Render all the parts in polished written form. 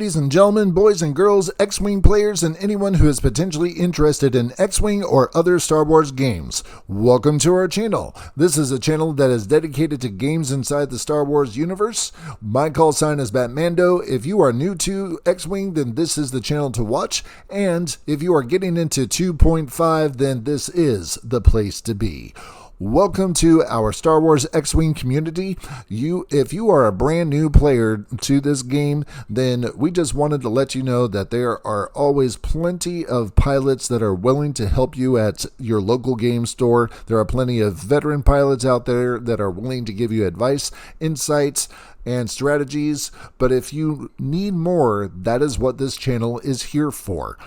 ladies and gentlemen, boys and girls, X-Wing players, and anyone who is potentially interested in X-Wing or other Star Wars games. Welcome to our channel. This is a channel that is dedicated to games inside the Star Wars universe. My call sign is BatMando. If you are new to X-Wing, then this is the channel to watch. And if you are getting into 2.5, then this is the place to be. Welcome to our Star Wars X-Wing community. If you are a brand new player to this game, then we just wanted to let you know that there are always plenty of pilots that are willing to help you at your local game store. There are plenty of veteran pilots out there that are willing to give you advice, insights, and strategies. But if you need more, that is what this channel is here for.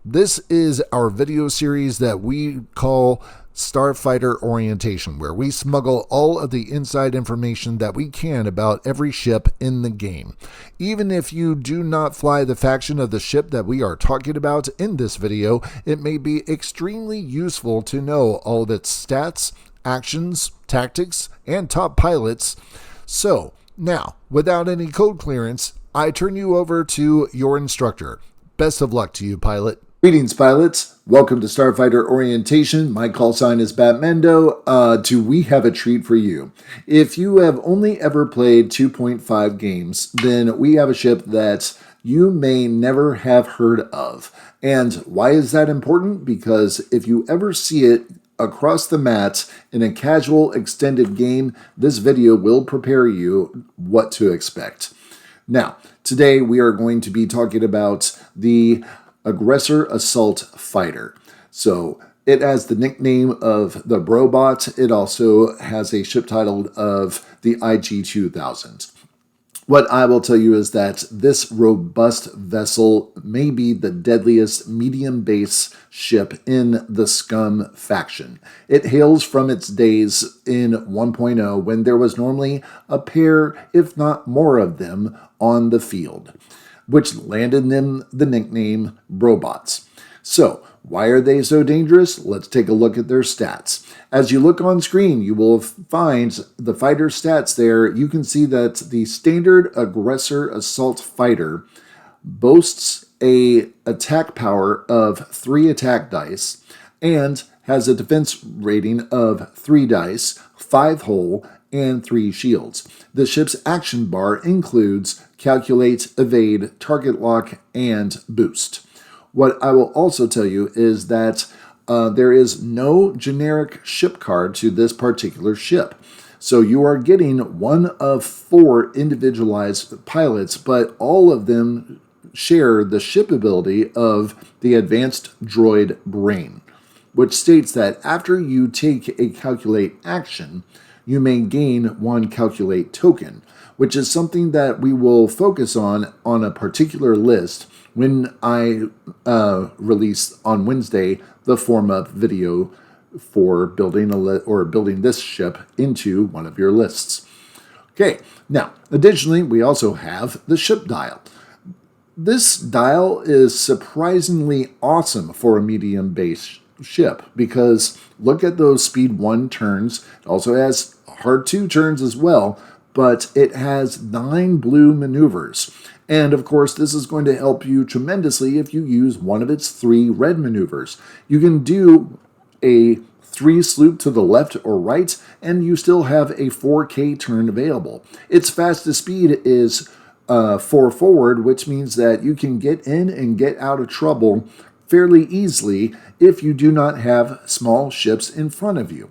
This is our video series that we call Starfighter Orientation, where we smuggle all of the inside information that we can about every ship in the game. Even if you do not fly the faction of the ship that we are talking about in this video, it may be extremely useful to know all of its stats, actions, tactics, and top pilots. So, now, without any code clearance, I turn you over to your instructor. Best of luck to you, pilot. Greetings, pilots. Welcome to Starfighter Orientation. My call sign is BatMando. We have a treat for you. If you have only ever played 2.5 games, then we have a ship that you may never have heard of. And why is that important? Because if you ever see it across the mat in a casual extended game, this video will prepare you what to expect. Now, today we are going to be talking about the Aggressor Assault Fighter. So it has the nickname of the Brobot. It also has a ship title of the IG-2000. What I will tell you is that this robust vessel may be the deadliest medium base ship in the Scum faction. It hails from its days in 1.0 when there was normally a pair, if not more of them, on the field, which landed them the nickname Brobots. So, why are they so dangerous? Let's take a look at their stats. As you look on screen, you will find the fighter stats there. You can see that the standard Aggressor Assault Fighter boasts a attack power of 3 attack dice and has a defense rating of 3 dice, 5 hull, and 3 shields. The ship's action bar includes Calculate, Evade, Target Lock, and Boost. What I will also tell you is that there is no generic ship card to this particular ship. So you are getting one of 4 individualized pilots, but all of them share the ship ability of the Advanced Droid Brain, which states that after you take a Calculate action, you may gain 1 Calculate token, which is something that we will focus on a particular list when I release on Wednesday the form-up video for building building this ship into one of your lists. Okay, now additionally we also have the ship dial. This dial is surprisingly awesome for a medium base ship because look at those speed 1 turns. It also has hard 2 turns as well, but it has 9 blue maneuvers. And of course, this is going to help you tremendously if you use one of its 3 red maneuvers. You can do a 3 sloop to the left or right, and you still have a 4K turn available. Its fastest speed is 4 forward, which means that you can get in and get out of trouble fairly easily if you do not have small ships in front of you.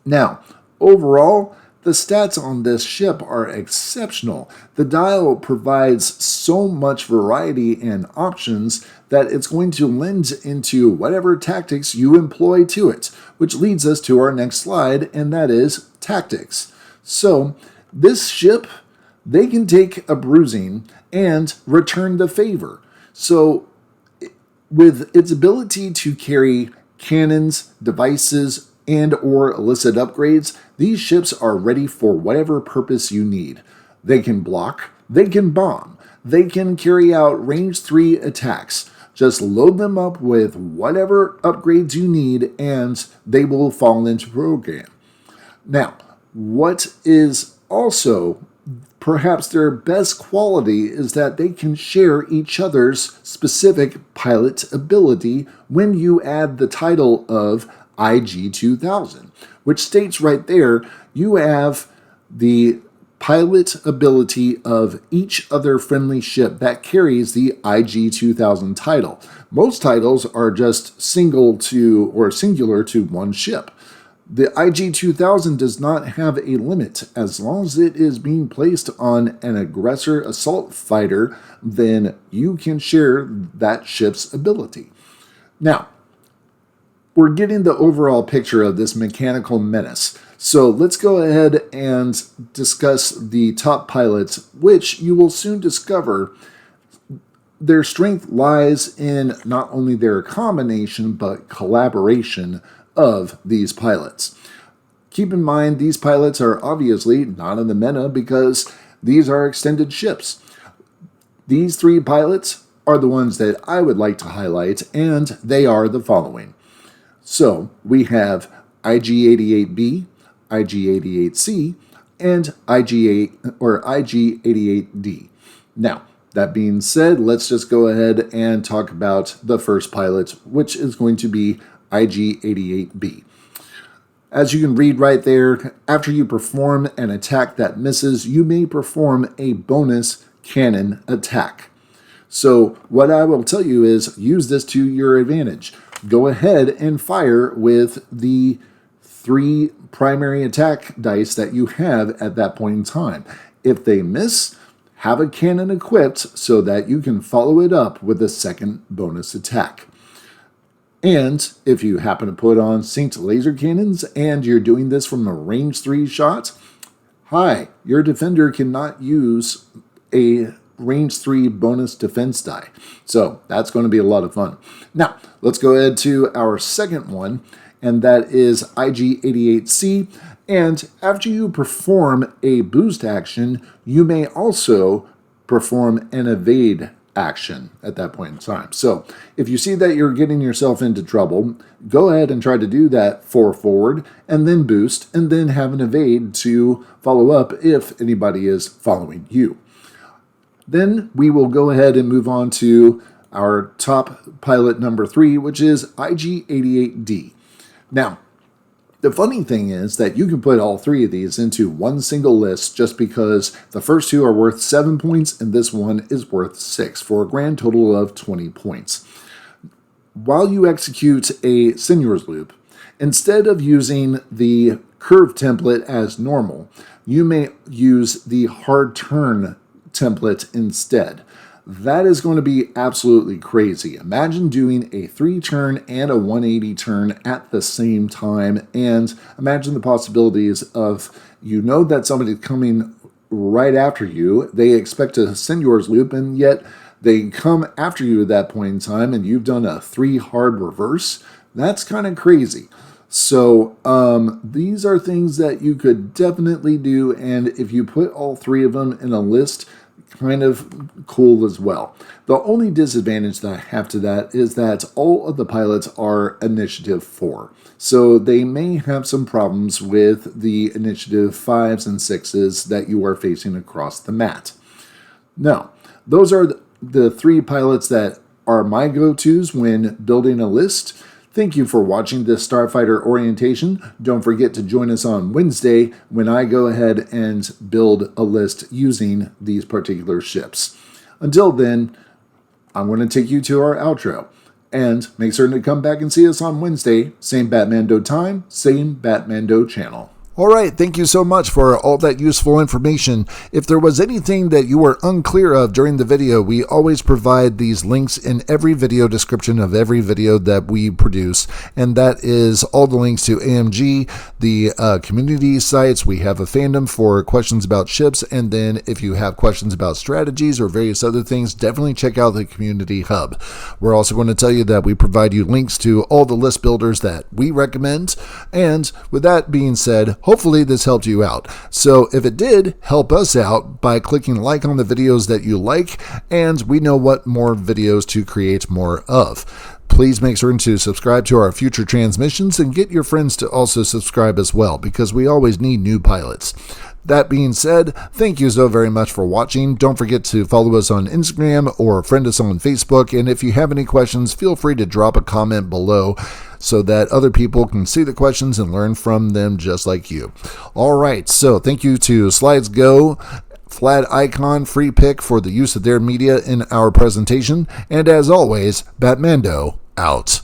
Now, overall, the stats on this ship are exceptional. The dial provides so much variety and options that it's going to lend into whatever tactics you employ to it, which leads us to our next slide, and that is tactics. So, this ship, they can take a bruising and return the favor. So, with its ability to carry cannons, devices, and or illicit upgrades, these ships are ready for whatever purpose you need. They can block, they can bomb, they can carry out range 3 attacks. Just load them up with whatever upgrades you need and they will fall into program. Now, what is also perhaps their best quality is that they can share each other's specific pilot ability when you add the title of IG-2000, which states right there you have the pilot ability of each other friendly ship that carries the IG-2000 title. Most titles are just single to or singular to one ship. The IG-2000 does not have a limit. As long as it is being placed on an Aggressor Assault Fighter, then you can share that ship's ability. Now, we're getting the overall picture of this mechanical menace. So let's go ahead and discuss the top pilots, which you will soon discover their strength lies in not only their combination, but collaboration of these pilots. Keep in mind, these pilots are obviously not in the meta because these are extended ships. These three pilots are the ones that I would like to highlight, and they are the following. So we have IG-88B, IG-88C, and IG-88D. Now, that being said, let's just go ahead and talk about the first pilot, which is going to be IG-88B. As you can read right there, after you perform an attack that misses, you may perform a bonus cannon attack. So what I will tell you is use this to your advantage. Go ahead and fire with the 3 primary attack dice that you have at that point in time. If they miss, have a cannon equipped so that you can follow it up with a second bonus attack. And if you happen to put on synced laser cannons and you're doing this from a range 3 shot, your defender cannot use a range 3 bonus defense die. So that's going to be a lot of fun. Now, let's go ahead to our second one, and that is IG-88C. And after you perform a boost action, you may also perform an evade action at that point in time. So if you see that you're getting yourself into trouble, go ahead and try to do that for forward, and then boost, and then have an evade to follow up if anybody is following you. Then we will go ahead and move on to our top pilot number 3, which is IG-88D. Now, the funny thing is that you can put all 3 of these into one single list just because the first 2 are worth 7 points and this one is worth 6 for a grand total of 20 points. While you execute a Seigneur's Loop, instead of using the curve template as normal, you may use the hard turn template instead. That is going to be absolutely crazy. Imagine doing a 3 turn and a 180 turn at the same time, and imagine the possibilities of, you know that somebody's coming right after you, they expect to send yours loop, and yet they come after you at that point in time and you've done a 3 hard reverse. That's kind of crazy. So these are things that you could definitely do, and if you put all 3 of them in a list, kind of cool as well. The only disadvantage that I have to that is that all of the pilots are initiative 4. So they may have some problems with the initiative 5s and 6s that you are facing across the mat. Now, those are the 3 pilots that are my go-tos when building a list. Thank you for watching this Starfighter orientation. Don't forget to join us on Wednesday when I go ahead and build a list using these particular ships. Until then, I'm going to take you to our outro. And make certain to come back and see us on Wednesday. Same BatMando time, same BatMando channel. All right, thank you so much for all that useful information. If there was anything that you were unclear of during the video, we always provide these links in every video description of every video that we produce, and that is all the links to AMG, the community sites. We have a fandom for questions about ships, and then if you have questions about strategies or various other things, definitely check out the community hub. We're also going to tell you that we provide you links to all the list builders that we recommend, and with that being said, hopefully this helped you out. So if it did, help us out by clicking like on the videos that you like, and we know what more videos to create more of. Please make certain to subscribe to our future transmissions and get your friends to also subscribe as well, because we always need new pilots. That being said, thank you so very much for watching. Don't forget to follow us on Instagram or friend us on Facebook. And if you have any questions, feel free to drop a comment below so that other people can see the questions and learn from them just like you. All right, so thank you to Slides Go, Flat Icon, Free Pick for the use of their media in our presentation. And as always, BatMando out.